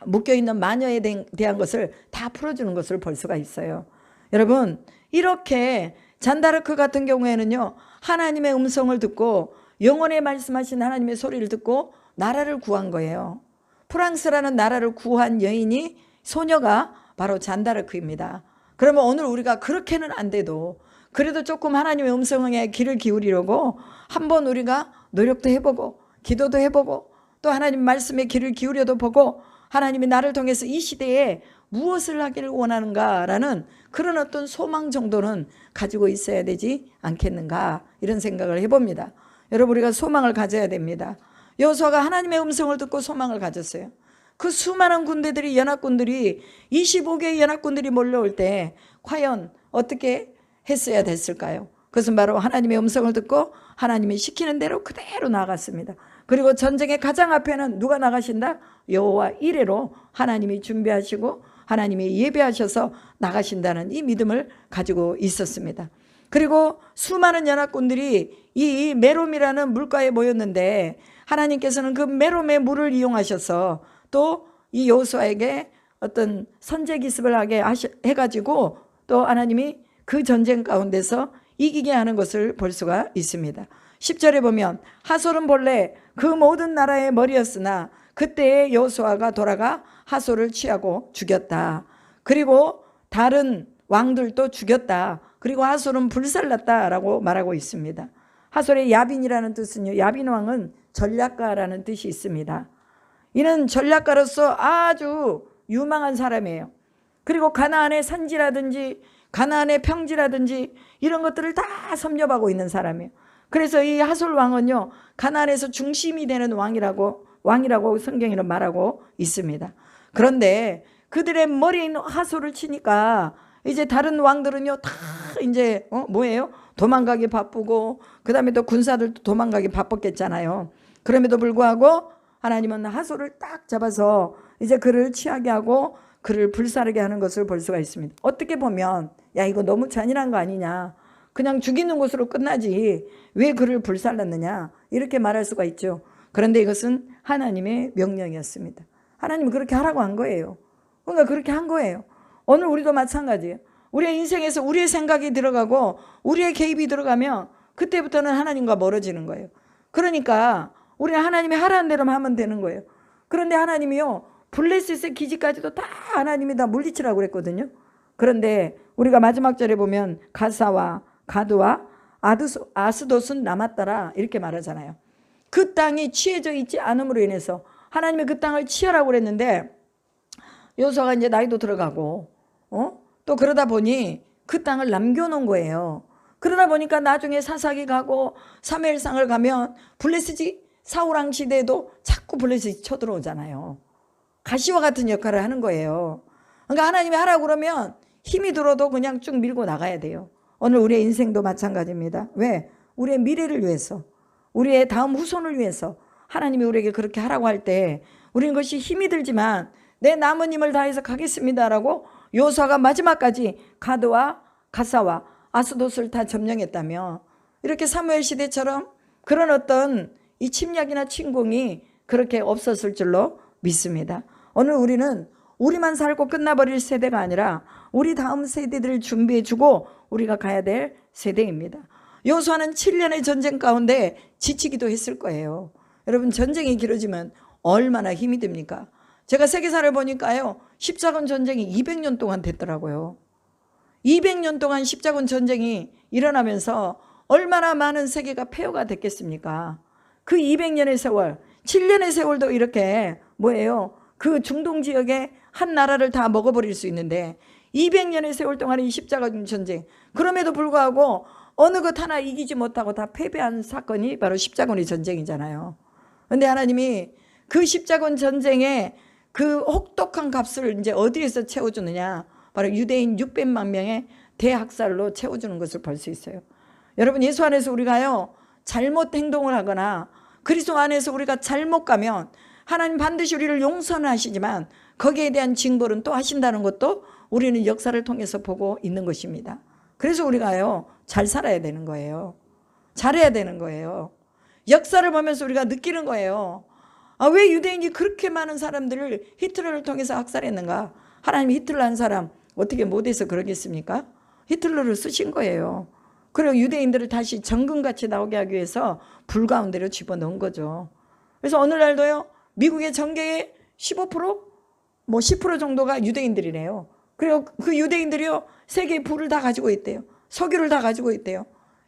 묶여있는 마녀에 대한 것을 다 풀어주는 것을 볼 수가 있어요. 여러분 이렇게 잔다르크 같은 경우에는요 하나님의 음성을 듣고 영혼에 말씀하신 하나님의 소리를 듣고 나라를 구한 거예요. 프랑스라는 나라를 구한 여인이 소녀가 바로 잔다르크입니다. 그러면 오늘 우리가 그렇게는 안 돼도 그래도 조금 하나님의 음성에 귀를 기울이려고 한번 우리가 노력도 해보고 기도도 해보고 또 하나님 말씀에 귀를 기울여도 보고 하나님이 나를 통해서 이 시대에 무엇을 하기를 원하는가라는 그런 어떤 소망 정도는 가지고 있어야 되지 않겠는가 이런 생각을 해봅니다. 여러분 우리가 소망을 가져야 됩니다. 여호수아가 하나님의 음성을 듣고 소망을 가졌어요. 그 수많은 군대들이 연합군들이 25개의 연합군들이 몰려올 때 과연 어떻게 했어야 됐을까요? 그것은 바로 하나님의 음성을 듣고 하나님이 시키는 대로 그대로 나아갔습니다. 그리고 전쟁의 가장 앞에는 누가 나가신다? 여호와 이레로 하나님이 준비하시고 하나님이 예배하셔서 나가신다는 이 믿음을 가지고 있었습니다. 그리고 수많은 연합군들이 이 메롬이라는 물가에 모였는데 하나님께서는 그 메롬의 물을 이용하셔서 또 이 여호수아에게 어떤 선제 기습을 하게 해가지고 또 하나님이 그 전쟁 가운데서 이기게 하는 것을 볼 수가 있습니다. 10절에 보면 하솔은 본래 그 모든 나라의 머리였으나 그때의 여호수아가 돌아가 하솔을 취하고 죽였다. 그리고 다른 왕들도 죽였다. 그리고 하솔은 불살랐다라고 말하고 있습니다. 하솔의 야빈이라는 뜻은요, 야빈 왕은 전략가라는 뜻이 있습니다. 이는 전략가로서 아주 유망한 사람이에요. 그리고 가나안의 산지라든지 가나안의 평지라든지 이런 것들을 다 섭렵하고 있는 사람이에요. 그래서 이 하솔 왕은요 가나안에서 중심이 되는 왕이라고 성경에는 말하고 있습니다. 그런데 그들의 머리에 있는 하솔을 치니까 이제 다른 왕들은요 다 이제 뭐예요? 도망가기 바쁘고 그 다음에 또 군사들도 도망가기 바빴겠잖아요. 그럼에도 불구하고 하나님은 하솔을 딱 잡아서 이제 그를 취하게 하고 그를 불사르게 하는 것을 볼 수가 있습니다. 어떻게 보면 야 이거 너무 잔인한 거 아니냐, 그냥 죽이는 것으로 끝나지 왜 그를 불살랐느냐 이렇게 말할 수가 있죠. 그런데 이것은 하나님의 명령이었습니다. 하나님은 그렇게 하라고 한 거예요. 그러니까 그렇게 한 거예요. 오늘 우리도 마찬가지예요. 우리의 인생에서 우리의 생각이 들어가고 우리의 개입이 들어가면 그때부터는 하나님과 멀어지는 거예요. 그러니까 우리는 하나님이 하라는 대로만 하면 되는 거예요. 그런데 하나님이요 블레셋의 기지까지도 다 하나님이 다 물리치라고 그랬거든요. 그런데 우리가 마지막 절에 보면 가사와 가드와 아스돗은 남았더라 이렇게 말하잖아요. 그 땅이 취해져 있지 않음으로 인해서 하나님이 그 땅을 취하라고 그랬는데 여호수아가 이제 나이도 들어가고 또 그러다 보니 그 땅을 남겨놓은 거예요. 그러다 보니까 나중에 사사기 가고 사무엘상을 가면 블레셋이 사울왕 시대에도 자꾸 블레셋이 쳐들어오잖아요. 가시와 같은 역할을 하는 거예요. 그러니까 하나님이 하라고 그러면 힘이 들어도 그냥 쭉 밀고 나가야 돼요. 오늘 우리의 인생도 마찬가지입니다. 왜? 우리의 미래를 위해서, 우리의 다음 후손을 위해서 하나님이 우리에게 그렇게 하라고 할 때 우리는 그것이 힘이 들지만 내 남은 힘을 다해서 가겠습니다라고 여호수아가 마지막까지 가드와 가사와 아스돗을 다 점령했다며, 이렇게 사무엘 시대처럼 그런 어떤 이 침략이나 침공이 그렇게 없었을 줄로 믿습니다. 오늘 우리는 우리만 살고 끝나버릴 세대가 아니라 우리 다음 세대들을 준비해주고 우리가 가야 될 세대입니다. 여호수아는 7년의 전쟁 가운데 지치기도 했을 거예요. 여러분, 전쟁이 길어지면 얼마나 힘이 듭니까? 제가 세계사를 보니까요, 십자군 전쟁이 200년 동안 됐더라고요. 200년 동안 십자군 전쟁이 일어나면서 얼마나 많은 세계가 폐허가 됐겠습니까? 그 200년의 세월, 7년의 세월도 이렇게 뭐예요? 그 중동 지역의 한 나라를 다 먹어버릴 수 있는데 200년의 세월 동안 이 십자군 전쟁, 그럼에도 불구하고 어느 것 하나 이기지 못하고 다 패배한 사건이 바로 십자군의 전쟁이잖아요. 그런데 하나님이 그 십자군 전쟁에 그 혹독한 값을 이제 어디에서 채워주느냐? 바로 유대인 600만 명의 대학살로 채워주는 것을 볼 수 있어요. 여러분, 예수 안에서 우리가요, 잘못 행동을 하거나 그리스도 안에서 우리가 잘못 가면 하나님 반드시 우리를 용서는 하시지만 거기에 대한 징벌은 또 하신다는 것도 우리는 역사를 통해서 보고 있는 것입니다. 그래서 우리가요, 잘 살아야 되는 거예요. 잘해야 되는 거예요. 역사를 보면서 우리가 느끼는 거예요. 왜 유대인이 그렇게 많은 사람들을 히틀러를 통해서 학살했는가? 하나님이 히틀러 한 사람 어떻게 못해서 그러겠습니까? 히틀러를 쓰신 거예요. 그리고 유대인들을 다시 정금같이 나오게 하기 위해서 불 가운데로 집어넣은 거죠. 그래서 오늘날도요, 미국의 전개의 15%? 뭐 10% 정도가 유대인들이래요. 그리고 그 유대인들이요, 세계의 불을 다 가지고 있대요. 석유를 다 가지고 있대요.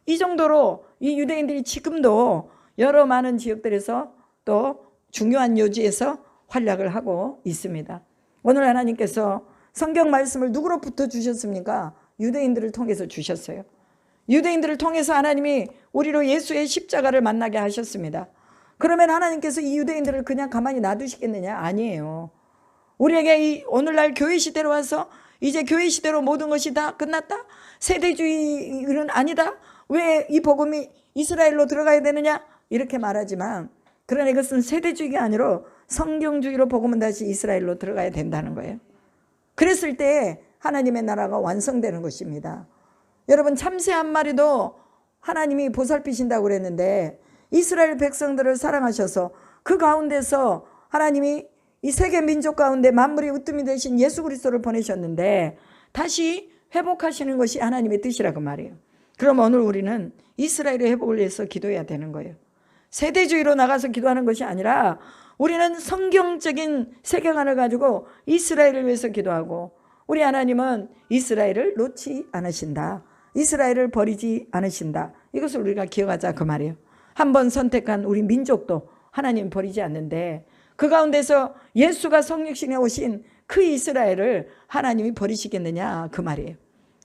이 정도로 이 유대인들이 지금도 여러 많은 지역들에서 또 중요한 요지에서 활약을 하고 있습니다. 오늘 하나님께서 성경 말씀을 누구로부터 주셨습니까? 유대인들을 통해서 주셨어요. 유대인들을 통해서 하나님이 우리로 예수의 십자가를 만나게 하셨습니다. 그러면 하나님께서 이 유대인들을 그냥 가만히 놔두시겠느냐? 아니에요. 우리에게 오늘날 교회 시대로 와서 이제 교회 시대로 모든 것이 다 끝났다? 세대주의는 아니다? 왜 이 복음이 이스라엘로 들어가야 되느냐? 이렇게 말하지만, 그러나 이것은 세대주의가 아니라 성경주의로 복음은 다시 이스라엘로 들어가야 된다는 거예요. 그랬을 때 하나님의 나라가 완성되는 것입니다. 여러분, 참새 한 마리도 하나님이 보살피신다고 그랬는데 이스라엘 백성들을 사랑하셔서 그 가운데서 하나님이 이 세계 민족 가운데 만물의 으뜸이 되신 예수 그리스도를 보내셨는데 다시 회복하시는 것이 하나님의 뜻이라고 말이에요. 그럼 오늘 우리는 이스라엘의 회복을 위해서 기도해야 되는 거예요. 세대주의로 나가서 기도하는 것이 아니라 우리는 성경적인 세계관을 가지고 이스라엘을 위해서 기도하고, 우리 하나님은 이스라엘을 놓지 않으신다. 이스라엘을 버리지 않으신다. 이것을 우리가 기억하자 그 말이에요. 한번 선택한 우리 민족도 하나님 버리지 않는데 그 가운데서 예수가 성육신에 오신 그 이스라엘을 하나님이 버리시겠느냐 그 말이에요.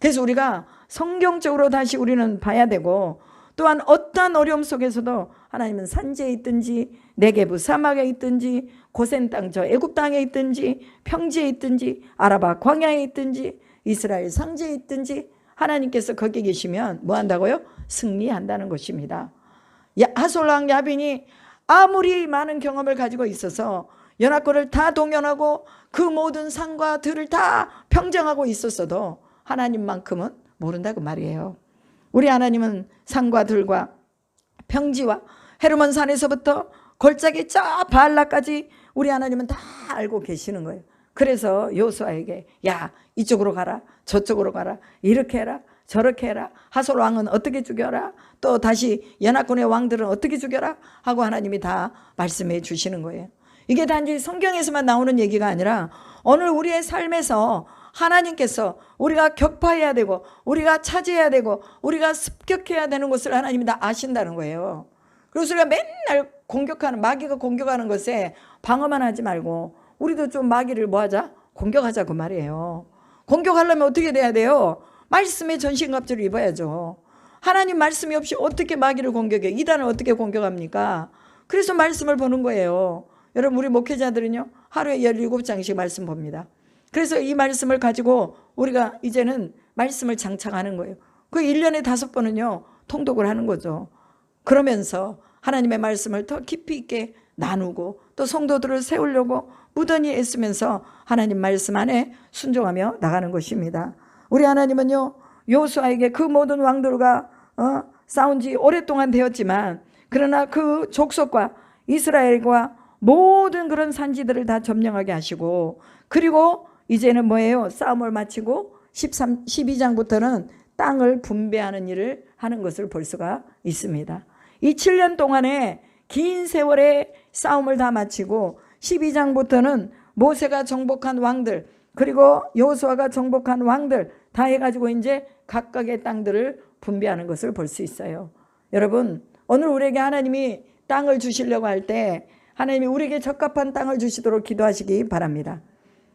그래서 우리가 성경적으로 다시 우리는 봐야 되고, 또한 어떠한 어려움 속에서도 하나님은 산지에 있든지 네게브 사막에 있든지 고센 땅 저 애굽 땅에 있든지 평지에 있든지 아라바 광야에 있든지 이스라엘 상지에 있든지 하나님께서 거기 계시면 뭐 한다고요? 승리한다는 것입니다. 하솔랑 야빈이 아무리 많은 경험을 가지고 있어서 연합군을 다 동원하고 그 모든 산과 들을 다 평정하고 있었어도 하나님만큼은 모른다고 말이에요. 우리 하나님은 산과 들과 평지와 헤르몬 산에서부터 골짜기 저 바알라까지 우리 하나님은 다 알고 계시는 거예요. 그래서 여호수아에게 야, 이쪽으로 가라, 저쪽으로 가라, 이렇게 해라, 저렇게 해라, 하솔 왕은 어떻게 죽여라, 또 다시 연합군의 왕들은 어떻게 죽여라 하고 하나님이 다 말씀해 주시는 거예요. 이게 단지 성경에서만 나오는 얘기가 아니라 오늘 우리의 삶에서 하나님께서 우리가 격파해야 되고 우리가 차지해야 되고 우리가 습격해야 되는 것을 하나님이 다 아신다는 거예요. 그래서 우리가 맨날 공격하는, 마귀가 공격하는 것에 방어만 하지 말고 우리도 좀 마귀를 뭐 하자? 공격하자 그 말이에요. 공격하려면 어떻게 돼야 돼요? 말씀의 전신갑주를 입어야죠. 하나님 말씀이 없이 어떻게 마귀를 공격해? 이단을 어떻게 공격합니까? 그래서 말씀을 보는 거예요. 여러분, 우리 목회자들은요, 하루에 17장씩 말씀 봅니다. 그래서 이 말씀을 가지고 우리가 이제는 말씀을 장착하는 거예요. 그 1년에 5번은요 통독을 하는 거죠. 그러면서 하나님의 말씀을 더 깊이 있게 나누고 또 성도들을 세우려고 무던히 애쓰면서 하나님 말씀 안에 순종하며 나가는 것입니다. 우리 하나님은요, 여호수아에게 그 모든 왕들과 싸운 지 오랫동안 되었지만, 그러나 그 족속과 이스라엘과 모든 그런 산지들을 다 점령하게 하시고, 그리고 이제는 뭐예요? 싸움을 마치고 12장부터는 땅을 분배하는 일을 하는 것을 볼 수가 있습니다. 이 7년 동안에 긴 세월의 싸움을 다 마치고 12장부터는 모세가 정복한 왕들, 그리고 여호수아가 정복한 왕들 다 해가지고 이제 각각의 땅들을 분배하는 것을 볼 수 있어요. 여러분, 오늘 우리에게 하나님이 땅을 주시려고 할 때 하나님이 우리에게 적합한 땅을 주시도록 기도하시기 바랍니다.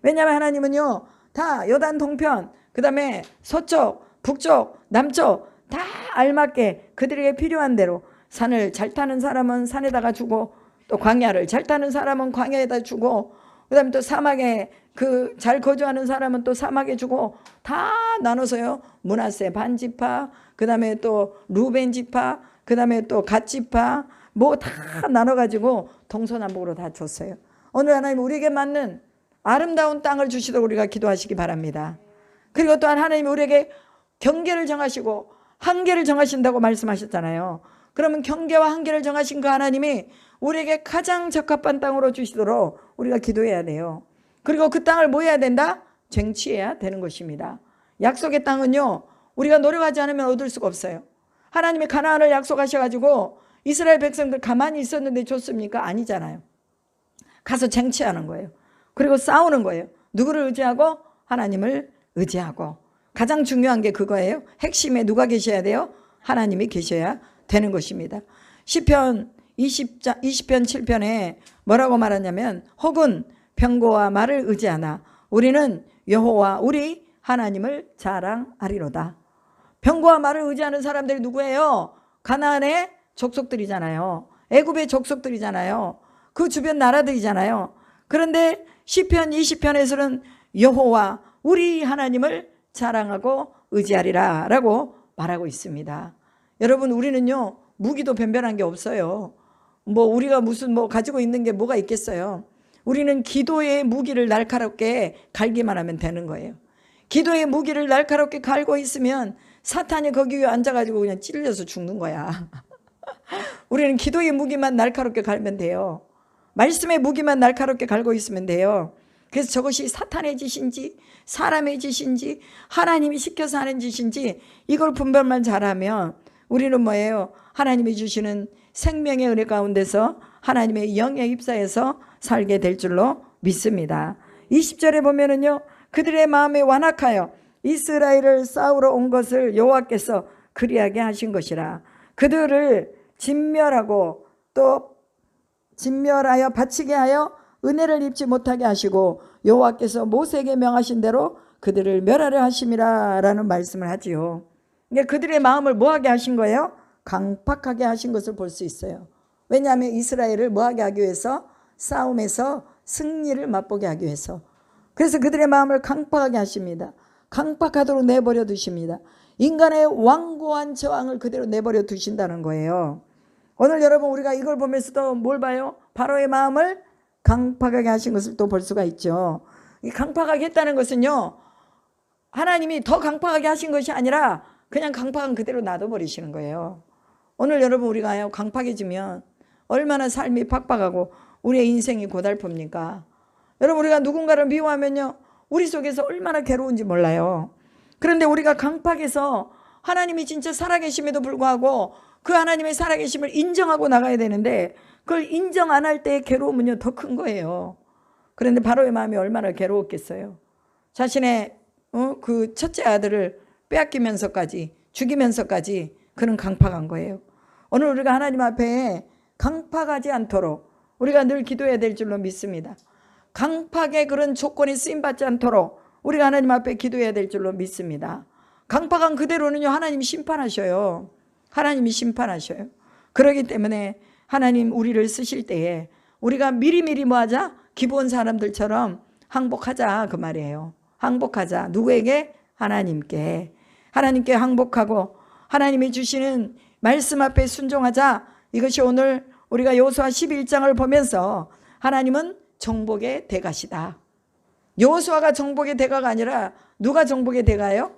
왜냐하면 하나님은요, 다 요단 동편, 그 다음에 서쪽, 북쪽, 남쪽 다 알맞게 그들에게 필요한 대로, 산을 잘 타는 사람은 산에다가 주고, 또 광야를 잘 타는 사람은 광야에다 주고, 그 다음에 또 사막에 그 잘 거주하는 사람은 또 사막에 주고, 다 나눠서요, 므낫세 반지파, 그 다음에 또 루벤 지파, 그 다음에 또 갓 지파, 뭐 다 나눠가지고 동서남북으로 다 줬어요. 오늘 하나님 우리에게 맞는 아름다운 땅을 주시도록 우리가 기도하시기 바랍니다. 그리고 또한 하나님이 우리에게 경계를 정하시고 한계를 정하신다고 말씀하셨잖아요. 그러면 경계와 한계를 정하신 그 하나님이 우리에게 가장 적합한 땅으로 주시도록 우리가 기도해야 돼요. 그리고 그 땅을 뭐 해야 된다? 쟁취해야 되는 것입니다. 약속의 땅은요, 우리가 노력하지 않으면 얻을 수가 없어요. 하나님이 가나안을 약속하셔가지고 이스라엘 백성들 가만히 있었는데 줬습니까? 아니잖아요. 가서 쟁취하는 거예요. 그리고 싸우는 거예요. 누구를 의지하고? 하나님을 의지하고. 가장 중요한 게 그거예요. 핵심에 누가 계셔야 돼요? 하나님이 계셔야 되는 것입니다. 시편 20편 7편에 뭐라고 말하냐면, 혹은 병거와 말을 의지하나 우리는 여호와 우리 하나님을 자랑하리로다. 병거와 말을 의지하는 사람들이 누구예요? 가나안의 족속들이잖아요. 애굽의 족속들이잖아요. 그 주변 나라들이잖아요. 그런데 시편 20편에서는 여호와 우리 하나님을 자랑하고 의지하리라 라고 말하고 있습니다. 여러분, 우리는요, 무기도 변변한 게 없어요. 뭐 우리가 무슨 뭐 가지고 있는 게 뭐가 있겠어요. 우리는 기도의 무기를 날카롭게 갈기만 하면 되는 거예요. 기도의 무기를 날카롭게 갈고 있으면 사탄이 거기 위에 앉아가지고 그냥 찔려서 죽는 거야. 우리는 기도의 무기만 날카롭게 갈면 돼요. 말씀의 무기만 날카롭게 갈고 있으면 돼요. 그래서 저것이 사탄의 짓인지 사람의 짓인지 하나님이 시켜서 하는 짓인지 이걸 분별만 잘하면 우리는 뭐예요? 하나님이 주시는 생명의 은혜 가운데서 하나님의 영에 입사해서 살게 될 줄로 믿습니다. 20절에 보면은요, 그들의 마음에 완악하여 이스라엘을 싸우러 온 것을 여호와께서 그리하게 하신 것이라. 그들을 진멸하고 또 진멸하여 바치게 하여 은혜를 입지 못하게 하시고 여호와께서 모세에게 명하신 대로 그들을 멸하려 하심이라 라는 말씀을 하지요. 그러니까 그들의 마음을 뭐하게 하신 거예요? 강팍하게 하신 것을 볼 수 있어요. 왜냐하면 이스라엘을 뭐하게 하기 위해서? 싸움에서 승리를 맛보게 하기 위해서. 그래서 그들의 마음을 강팍하게 하십니다. 강팍하도록 내버려 두십니다. 인간의 완고한 저항을 그대로 내버려 두신다는 거예요. 오늘 여러분, 우리가 이걸 보면서도 뭘 봐요? 바로의 마음을 강팍하게 하신 것을 또 볼 수가 있죠. 이 강팍하게 했다는 것은요, 하나님이 더 강팍하게 하신 것이 아니라 그냥 강팍한 그대로 놔둬버리시는 거예요. 오늘 여러분, 우리가 강팍해지면 얼마나 삶이 팍팍하고 우리의 인생이 고달픕니까? 여러분, 우리가 누군가를 미워하면요, 우리 속에서 얼마나 괴로운지 몰라요. 그런데 우리가 강팍해서 하나님이 진짜 살아계심에도 불구하고 그 하나님의 살아계심을 인정하고 나가야 되는데 그걸 인정 안 할 때의 괴로움은요, 더 큰 거예요. 그런데 바로의 마음이 얼마나 괴로웠겠어요. 자신의 그 첫째 아들을 빼앗기면서까지 죽이면서까지 그는 강팍한 거예요. 오늘 우리가 하나님 앞에 강팍하지 않도록 우리가 늘 기도해야 될 줄로 믿습니다. 강팍의 그런 조건이 쓰임받지 않도록 우리가 하나님 앞에 기도해야 될 줄로 믿습니다. 강팍한 그대로는요 하나님이 심판하셔요. 하나님이 심판하셔요. 그렇기 때문에 하나님 우리를 쓰실 때에 우리가 미리미리 뭐하자? 기본 사람들처럼 항복하자 그 말이에요. 항복하자. 누구에게? 하나님께. 하나님께 항복하고 하나님이 주시는 말씀 앞에 순종하자. 이것이 오늘 우리가 여호수아 11장을 보면서 하나님은 정복의 대가시다. 여호수아가 정복의 대가가 아니라 누가 정복의 대가예요?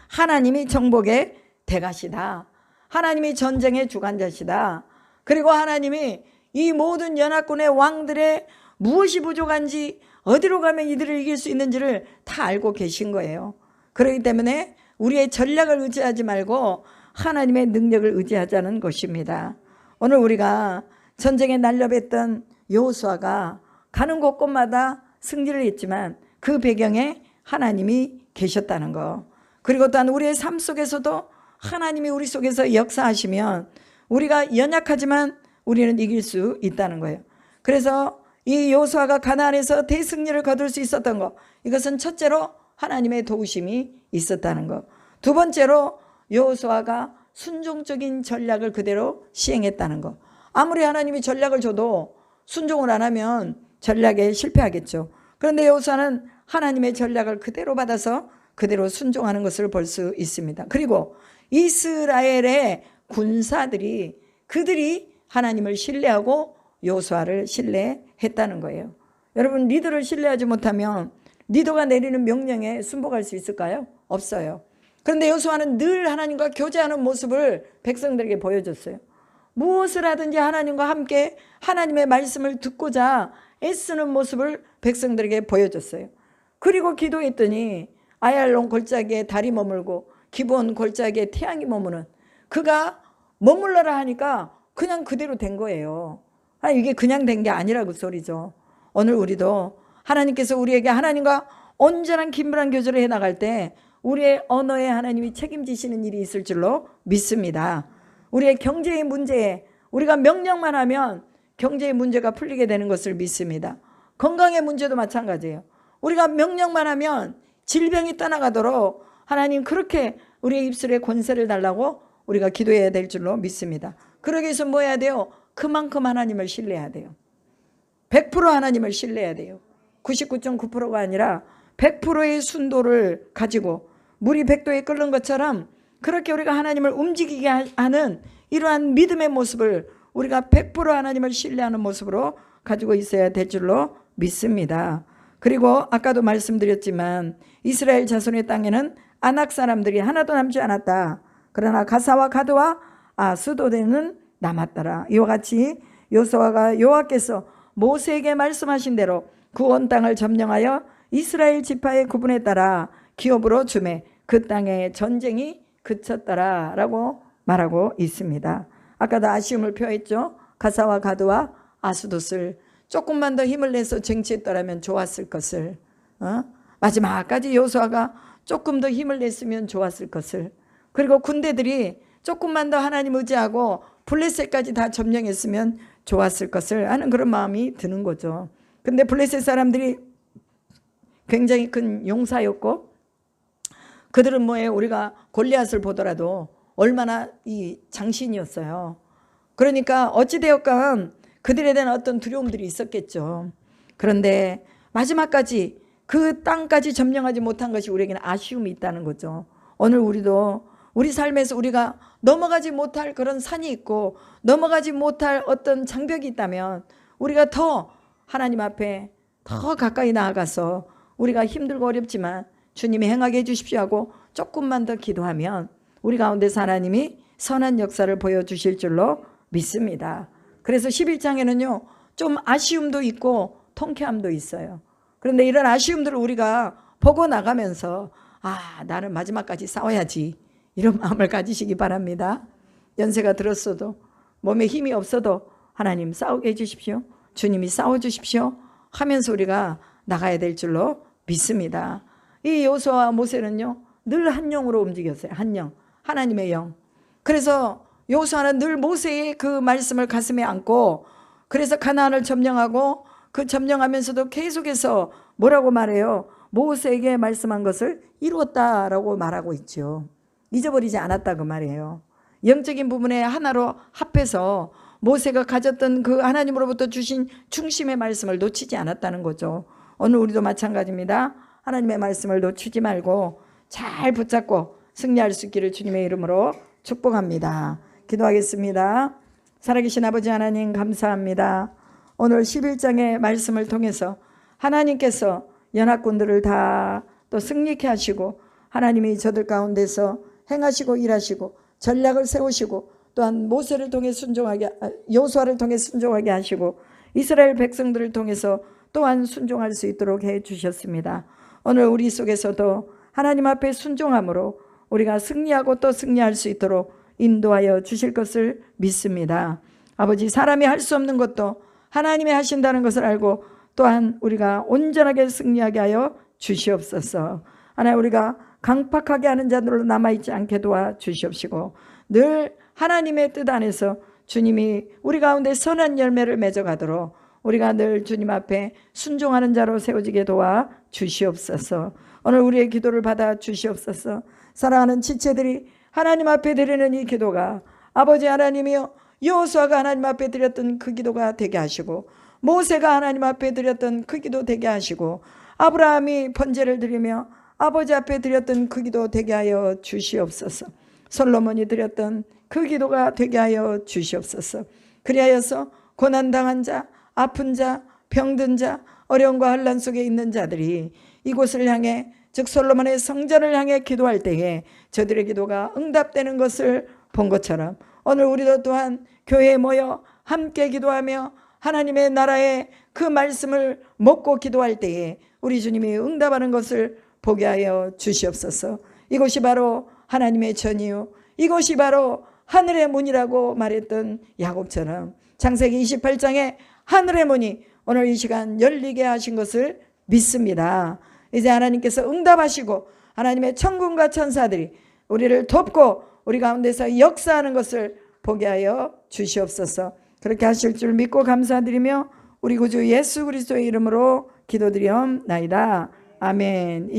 하나님이 정복의 대가시다. 하나님이 전쟁의 주관자시다. 그리고 하나님이 이 모든 연합군의 왕들의 무엇이 부족한지 어디로 가면 이들을 이길 수 있는지를 다 알고 계신 거예요. 그렇기 때문에 우리의 전략을 의지하지 말고 하나님의 능력을 의지하자는 것입니다. 오늘 우리가 전쟁에 날려뱉던 여호수아가 가는 곳곳마다 승리를 했지만 그 배경에 하나님이 계셨다는 거. 그리고 또한 우리의 삶 속에서도 하나님이 우리 속에서 역사하시면 우리가 연약하지만 우리는 이길 수 있다는 거예요. 그래서 이 여호수아가 가나안에서 대승리를 거둘 수 있었던 것, 이것은 첫째로 하나님의 도우심이 있었다는 것. 두 번째로 여호수아가 순종적인 전략을 그대로 시행했다는 것. 아무리 하나님이 전략을 줘도 순종을 안 하면 전략에 실패하겠죠. 그런데 여호수아는 하나님의 전략을 그대로 받아서 그대로 순종하는 것을 볼 수 있습니다. 그리고 이스라엘의 군사들이 그들이 하나님을 신뢰하고 여호수아를 신뢰했다는 거예요. 여러분, 리더를 신뢰하지 못하면 리더가 내리는 명령에 순복할 수 있을까요? 없어요. 그런데 여호수아는 늘 하나님과 교제하는 모습을 백성들에게 보여줬어요. 무엇을 하든지 하나님과 함께 하나님의 말씀을 듣고자 애쓰는 모습을 백성들에게 보여줬어요. 그리고 기도했더니 아얄론 골짜기에 달이 머물고 기브온 골짜기에 태양이 머무는, 그가 머물러라 하니까 그냥 그대로 된 거예요. 이게 그냥 된 게 아니라고 소리죠. 오늘 우리도 하나님께서 우리에게 하나님과 온전한 긴밀한 교제를 해나갈 때 우리의 언어에 하나님이 책임지시는 일이 있을 줄로 믿습니다. 우리의 경제의 문제에 우리가 명령만 하면 경제의 문제가 풀리게 되는 것을 믿습니다. 건강의 문제도 마찬가지예요. 우리가 명령만 하면 질병이 떠나가도록 하나님 그렇게 우리의 입술에 권세를 달라고 우리가 기도해야 될 줄로 믿습니다. 그러기 위해서 뭐 해야 돼요? 그만큼 하나님을 신뢰해야 돼요. 100% 하나님을 신뢰해야 돼요. 99.9%가 아니라 100%의 순도를 가지고 물이 100도에 끓는 것처럼 그렇게 우리가 하나님을 움직이게 하는 이러한 믿음의 모습을 우리가 100% 하나님을 신뢰하는 모습으로 가지고 있어야 될 줄로 믿습니다. 그리고 아까도 말씀드렸지만 이스라엘 자손의 땅에는 아낙 사람들이 하나도 남지 않았다. 그러나 가사와 가드와 아스도드는 남았더라. 이와 같이 여호수아가 여호와께서 모세에게 말씀하신 대로 그 온 땅을 점령하여 이스라엘 지파의 구분에 따라 기업으로 주매 그 땅에 전쟁이 그쳤더라 라고 말하고 있습니다. 아까도 아쉬움을 표했죠. 가사와 가드와 아스돗을 조금만 더 힘을 내서 쟁취했더라면 좋았을 것을, 마지막까지 여호수아가 조금 더 힘을 냈으면 좋았을 것을, 그리고 군대들이 조금만 더 하나님 의지하고 블레셋까지 다 점령했으면 좋았을 것을 하는 그런 마음이 드는 거죠. 근데 블레셋 사람들이 굉장히 큰 용사였고 그들은 뭐예요? 우리가 골리앗을 보더라도 얼마나 이 장신이었어요. 그러니까 어찌되었건 그들에 대한 어떤 두려움들이 있었겠죠. 그런데 마지막까지 그 땅까지 점령하지 못한 것이 우리에게는 아쉬움이 있다는 거죠. 오늘 우리도 우리 삶에서 우리가 넘어가지 못할 그런 산이 있고 넘어가지 못할 어떤 장벽이 있다면 우리가 더 하나님 앞에 더 가까이 나아가서 우리가 힘들고 어렵지만 주님이 행하게 해주십시오 하고 조금만 더 기도하면 우리 가운데서 하나님이 선한 역사를 보여주실 줄로 믿습니다. 그래서 11장에는요 좀 아쉬움도 있고 통쾌함도 있어요. 그런데 이런 아쉬움들을 우리가 보고 나가면서 나는 마지막까지 싸워야지 이런 마음을 가지시기 바랍니다. 연세가 들었어도 몸에 힘이 없어도 하나님 싸우게 해주십시오. 주님이 싸워주십시오 하면서 우리가 나가야 될 줄로 믿습니다. 이 여호수아와 모세는요 늘 한 영으로 움직였어요. 한 영, 하나님의 영. 그래서 여호수아는 늘 모세의 그 말씀을 가슴에 안고 그래서 가나안을 점령하고 그 점령하면서도 계속해서 뭐라고 말해요? 모세에게 말씀한 것을 이루었다라고 말하고 있죠. 잊어버리지 않았다 그 말이에요. 영적인 부분에 하나로 합해서 모세가 가졌던 그 하나님으로부터 주신 중심의 말씀을 놓치지 않았다는 거죠. 오늘 우리도 마찬가지입니다. 하나님의 말씀을 놓치지 말고 잘 붙잡고 승리할 수 있기를 주님의 이름으로 축복합니다. 기도하겠습니다. 살아계신 아버지 하나님 감사합니다. 오늘 11장의 말씀을 통해서 하나님께서 연합군들을 다 또 승리케 하시고 하나님이 저들 가운데서 행하시고 일하시고 전략을 세우시고 또한 모세를 통해 순종하게, 여호수아를 통해 순종하게 하시고 이스라엘 백성들을 통해서 또한 순종할 수 있도록 해 주셨습니다. 오늘 우리 속에서도 하나님 앞에 순종함으로 우리가 승리하고 또 승리할 수 있도록 인도하여 주실 것을 믿습니다. 아버지, 사람이 할 수 없는 것도 하나님이 하신다는 것을 알고 또한 우리가 온전하게 승리하게 하여 주시옵소서. 하나님, 우리가 강팍하게 하는 자들로 남아있지 않게 도와주시옵시고 늘 하나님의 뜻 안에서 주님이 우리 가운데 선한 열매를 맺어가도록 우리가 늘 주님 앞에 순종하는 자로 세워지게 도와주시옵소서. 오늘 우리의 기도를 받아 주시옵소서. 사랑하는 지체들이 하나님 앞에 드리는 이 기도가 아버지 하나님이여, 여호수아가 하나님 앞에 드렸던 그 기도가 되게 하시고 모세가 하나님 앞에 드렸던 그 기도 되게 하시고 아브라함이 번제를 드리며 아버지 앞에 드렸던 그 기도 되게 하여 주시옵소서. 솔로몬이 드렸던 그 기도가 되게 하여 주시옵소서. 그리하여서 고난당한 자, 아픈 자, 병든 자, 어려움과 환난 속에 있는 자들이 이곳을 향해, 즉 솔로몬의 성전을 향해 기도할 때에 저들의 기도가 응답되는 것을 본 것처럼 오늘 우리도 또한 교회에 모여 함께 기도하며 하나님의 나라의 그 말씀을 먹고 기도할 때에 우리 주님이 응답하는 것을 보게 하여 주시옵소서. 이곳이 바로 하나님의 전이요, 이곳이 바로 하늘의 문이라고 말했던 야곱처럼 창세기 28장에 하늘의 문이 오늘 이 시간 열리게 하신 것을 믿습니다. 이제 하나님께서 응답하시고 하나님의 천군과 천사들이 우리를 돕고 우리 가운데서 역사하는 것을 보게 하여 주시옵소서. 그렇게 하실 줄 믿고 감사드리며 우리 구주 예수 그리스도의 이름으로 기도드리옵나이다. 아멘.